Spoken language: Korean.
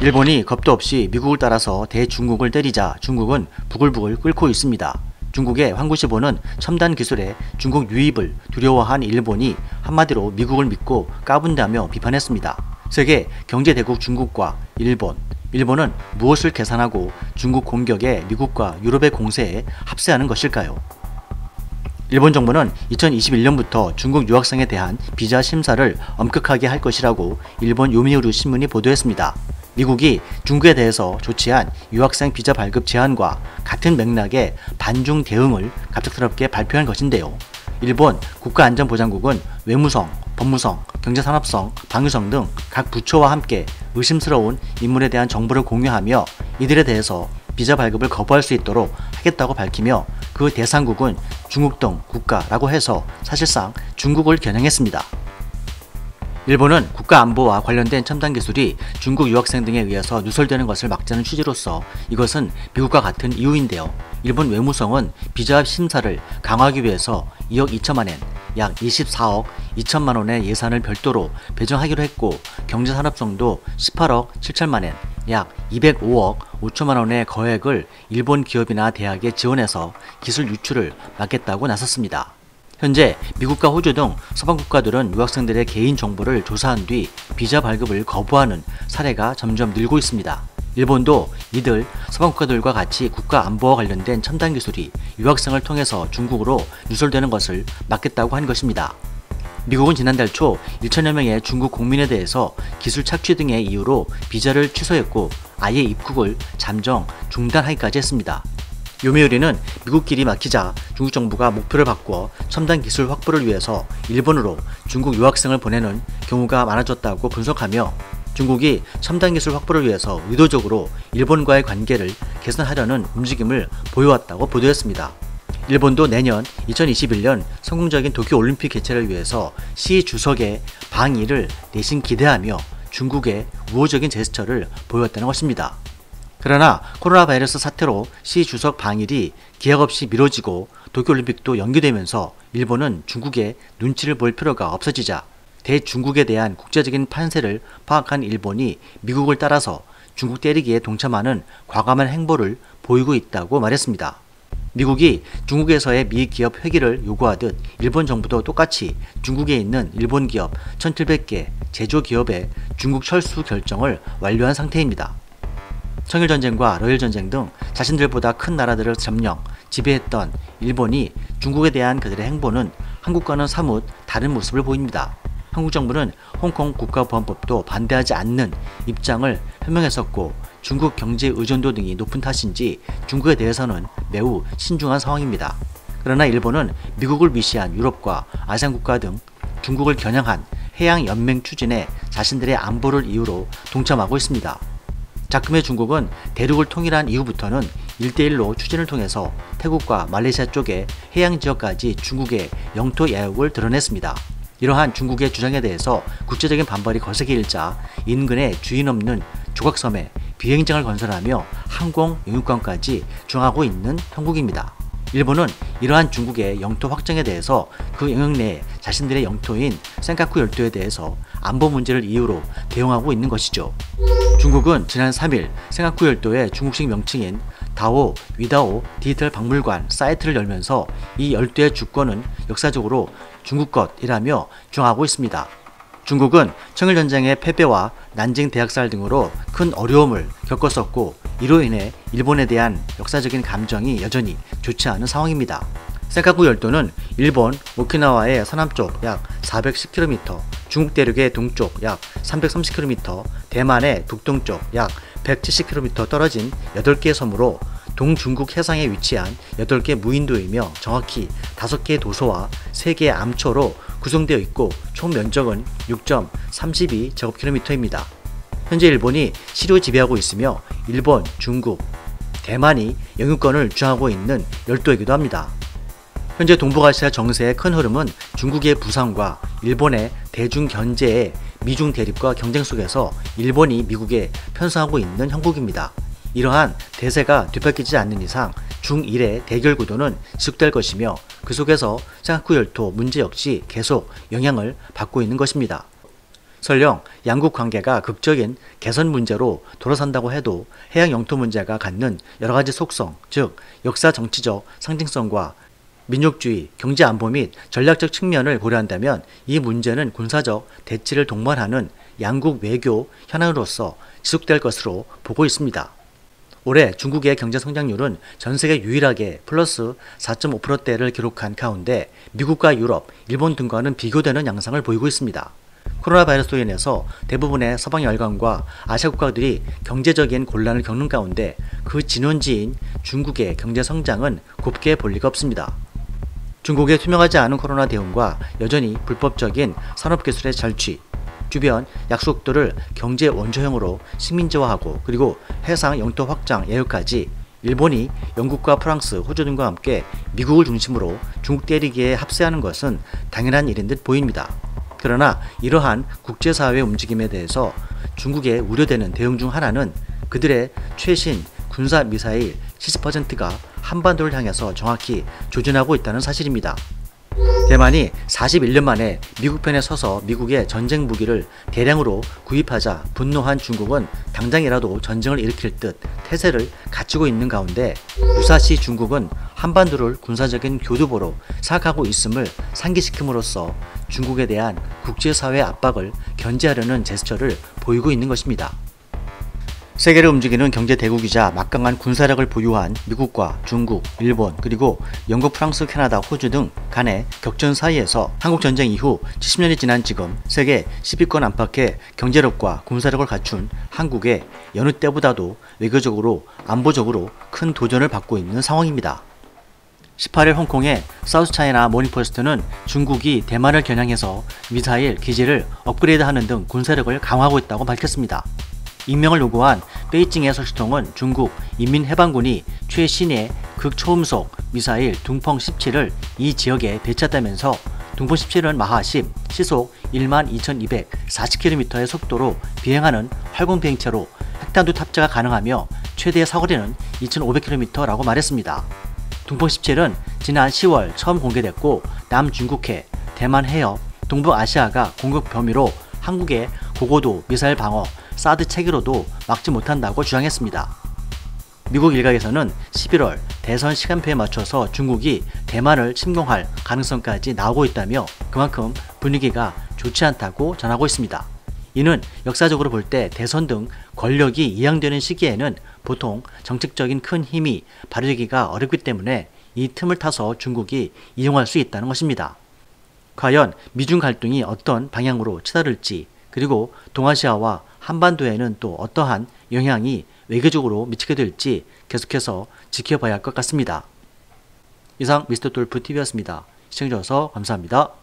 일본이 겁도 없이 미국을 따라서 대중국을 때리자 중국은 부글부글 끓고 있습니다. 중국의 환구시보는 첨단 기술의 중국 유입을 두려워한 일본이 한마디로 미국을 믿고 까분다며 비판했습니다. 세계 경제대국 중국과 일본은 무엇을 계산하고 중국 공격에 미국과 유럽의 공세에 합세하는 것일까요? 일본 정부는 2021년부터 중국 유학생에 대한 비자 심사를 엄격하게 할 것이라고 일본 요미우리 신문이 보도했습니다. 미국이 중국에 대해서 조치한 유학생 비자 발급 제한과 같은 맥락의 반중 대응을 갑작스럽게 발표한 것인데요. 일본 국가안전보장국은 외무성, 법무성, 경제산업성, 방위성 등 각 부처와 함께 의심스러운 인물에 대한 정보를 공유하며 이들에 대해서 비자 발급을 거부할 수 있도록 하겠다고 밝히며 그 대상국은 중국 등 국가라고 해서 사실상 중국을 겨냥했습니다. 일본은 국가안보와 관련된 첨단 기술이 중국 유학생 등에 의해서 누설되는 것을 막자는 취지로서 이것은 미국과 같은 이유인데요. 일본 외무성은 비자 심사를 강화하기 위해서 2억 2천만 엔, 약 24억 2천만 원의 예산을 별도로 배정하기로 했고 경제산업성도 18억 7천만 엔, 약 205억 5천만 원의 거액을 일본 기업이나 대학에 지원해서 기술 유출을 막겠다고 나섰습니다. 현재 미국과 호주 등 서방 국가들은 유학생들의 개인 정보를 조사한 뒤 비자 발급을 거부하는 사례가 점점 늘고 있습니다. 일본도 이들 서방 국가들과 같이 국가 안보와 관련된 첨단 기술이 유학생을 통해서 중국으로 누설되는 것을 막겠다고 한 것입니다. 미국은 지난달 초 1천여 명의 중국 국민에 대해서 기술 착취 등의 이유로 비자를 취소했고 아예 입국을 잠정 중단하기까지 했습니다. 요미우리는 미국길이 막히자 중국 정부가 목표를 바꾸어 첨단 기술 확보를 위해서 일본으로 중국 유학생을 보내는 경우가 많아졌다고 분석하며 중국이 첨단 기술 확보를 위해서 의도적으로 일본과의 관계를 개선하려는 움직임을 보여왔다고 보도했습니다. 일본도 내년 2021년 성공적인 도쿄올림픽 개최를 위해서 시 주석의 방일을 내심 기대하며 중국의 우호적인 제스처를 보였다는 것입니다. 그러나 코로나 바이러스 사태로 시 주석 방일이 기약 없이 미뤄지고 도쿄올림픽도 연기되면서 일본은 중국에 눈치를 볼 필요가 없어지자 대중국에 대한 국제적인 판세를 파악한 일본이 미국을 따라서 중국 때리기에 동참하는 과감한 행보를 보이고 있다고 말했습니다. 미국이 중국에서의 미 기업 회귀를 요구하듯 일본 정부도 똑같이 중국에 있는 일본 기업 1700개 제조기업의 중국 철수 결정을 완료한 상태입니다. 청일전쟁과 러일전쟁 등 자신들보다 큰 나라들을 점령, 지배했던 일본이 중국에 대한 그들의 행보는 한국과는 사뭇 다른 모습을 보입니다. 한국 정부는 홍콩 국가보안법도 반대하지 않는 입장을 표명했었고 중국 경제 의존도 등이 높은 탓인지 중국에 대해서는 매우 신중한 상황입니다. 그러나 일본은 미국을 위시한 유럽과 아시안 국가 등 중국을 겨냥한 해양연맹 추진에 자신들의 안보를 이유로 동참하고 있습니다. 작금의 중국은 대륙을 통일한 이후부터는 1대1로 추진을 통해서 태국과 말레이시아 쪽의 해양지역까지 중국의 영토 야욕을 드러냈습니다. 이러한 중국의 주장에 대해서 국제적인 반발이 거세게 일자 인근에 주인 없는 조각섬에 비행장을 건설하며 항공 영유권까지 주장하고 있는 형국입니다. 일본은 이러한 중국의 영토 확장에 대해서 그 영역 내에 자신들의 영토인 센카쿠 열도에 대해서 안보 문제를 이유로 대응하고 있는 것이죠. 중국은 지난 3일 센카쿠 열도의 중국식 명칭인 다오 위다오 디지털 박물관 사이트를 열면서 이 열도의 주권은 역사적으로 중국 것이라며 주장하고 있습니다. 중국은 청일전쟁의 패배와 난징 대학살 등으로 큰 어려움을 겪었었고 이로 인해 일본에 대한 역사적인 감정이 여전히 좋지 않은 상황입니다. 센카쿠 열도는 일본 오키나와의 서남쪽 약 410km, 중국 대륙의 동쪽 약 330km, 대만의 북동쪽 약 170km 떨어진 8개의 섬으로 동중국 해상에 위치한 8개 무인도이며 정확히 5개의 도서와 3개의 암초로 구성되어 있고 총 면적은 6.32제곱킬로미터입니다. 현재 일본이 시로 지배하고 있으며 일본, 중국, 대만이 영유권을 주장하고 있는 열도이기도 합니다. 현재 동북아시아 정세의 큰 흐름은 중국의 부상과 일본의 대중 견제의 미중 대립과 경쟁 속에서 일본이 미국에 편승하고 있는 형국입니다. 이러한 대세가 뒤바뀌지 않는 이상 중일의 대결 구도는 지속될 것이며 그 속에서 센카쿠 열도 문제 역시 계속 영향을 받고 있는 것입니다. 설령 양국 관계가 극적인 개선 문제로 돌아선다고 해도 해양 영토 문제가 갖는 여러 가지 속성, 즉 역사 정치적 상징성과 민족주의, 경제 안보 및 전략적 측면을 고려한다면 이 문제는 군사적 대치를 동반하는 양국 외교 현안으로서 지속될 것으로 보고 있습니다. 올해 중국의 경제 성장률은 전 세계 유일하게 플러스 4.5%대를 기록한 가운데 미국과 유럽, 일본 등과는 비교되는 양상을 보이고 있습니다. 코로나 바이러스로 인해서 대부분의 서방 열강과 아시아 국가들이 경제적인 곤란을 겪는 가운데 그 진원지인 중국의 경제 성장은 곱게 볼 리가 없습니다. 중국의 투명하지 않은 코로나 대응과 여전히 불법적인 산업기술의 잘취, 주변 약속들을 경제 원조형으로 식민지화하고 그리고 해상 영토 확장 예우까지 일본이 영국과 프랑스, 호주 등과 함께 미국을 중심으로 중국 때리기에 합세하는 것은 당연한 일인 듯 보입니다. 그러나 이러한 국제사회의 움직임에 대해서 중국의 우려되는 대응 중 하나는 그들의 최신 군사미사일 70%가 한반도를 향해서 정확히 조준하고 있다는 사실입니다. 대만이 41년 만에 미국 편에 서서 미국의 전쟁 무기를 대량으로 구입하자 분노한 중국은 당장이라도 전쟁을 일으킬 듯 태세를 갖추고 있는 가운데 유사시 중국은 한반도를 군사적인 교두보로 생각하고 있음을 상기시킴으로써 중국에 대한 국제사회 압박을 견제하려는 제스처를 보이고 있는 것입니다. 세계를 움직이는 경제 대국이자 막강한 군사력을 보유한 미국과 중국, 일본, 그리고 영국, 프랑스, 캐나다, 호주 등 간의 격전 사이에서 한국전쟁 이후 70년이 지난 지금 세계 10위권 안팎의 경제력과 군사력을 갖춘 한국에 여느 때보다도 외교적으로, 안보적으로 큰 도전을 받고 있는 상황입니다. 18일 홍콩의 사우스차이나 모닝포스트는 중국이 대만을 겨냥해서 미사일 기지를 업그레이드하는 등 군사력을 강화하고 있다고 밝혔습니다. 임명을 요구한 베이징의 설치통은 중국 인민해방군이 최신의 극초음속 미사일 둥펑 17을 이 지역에 배치했다면서 둥펑 17은 마하 10, 시속 12,240km의 속도로 비행하는 활공 비행체로 핵탄두 탑재가 가능하며 최대 사거리는 2,500km라고 말했습니다. 둥펑 17은 지난 10월 처음 공개됐고 남중국해, 대만 해협, 동북아시아가 공격 범위로 한국의 고고도 미사일 방어 사드 체계로도 막지 못한다고 주장했습니다. 미국 일각에서는 11월 대선 시간표에 맞춰서 중국이 대만을 침공할 가능성까지 나오고 있다며 그만큼 분위기가 좋지 않다고 전하고 있습니다. 이는 역사적으로 볼 때 대선 등 권력이 이양되는 시기에는 보통 정책적인 큰 힘이 발휘되기가 어렵기 때문에 이 틈을 타서 중국이 이용할 수 있다는 것입니다. 과연 미중 갈등이 어떤 방향으로 치달을지 그리고 동아시아와 한반도에는 또 어떠한 영향이 외교적으로 미치게 될지 계속해서 지켜봐야 할 것 같습니다. 이상 미스터 돌프 TV였습니다. 시청해주셔서 감사합니다.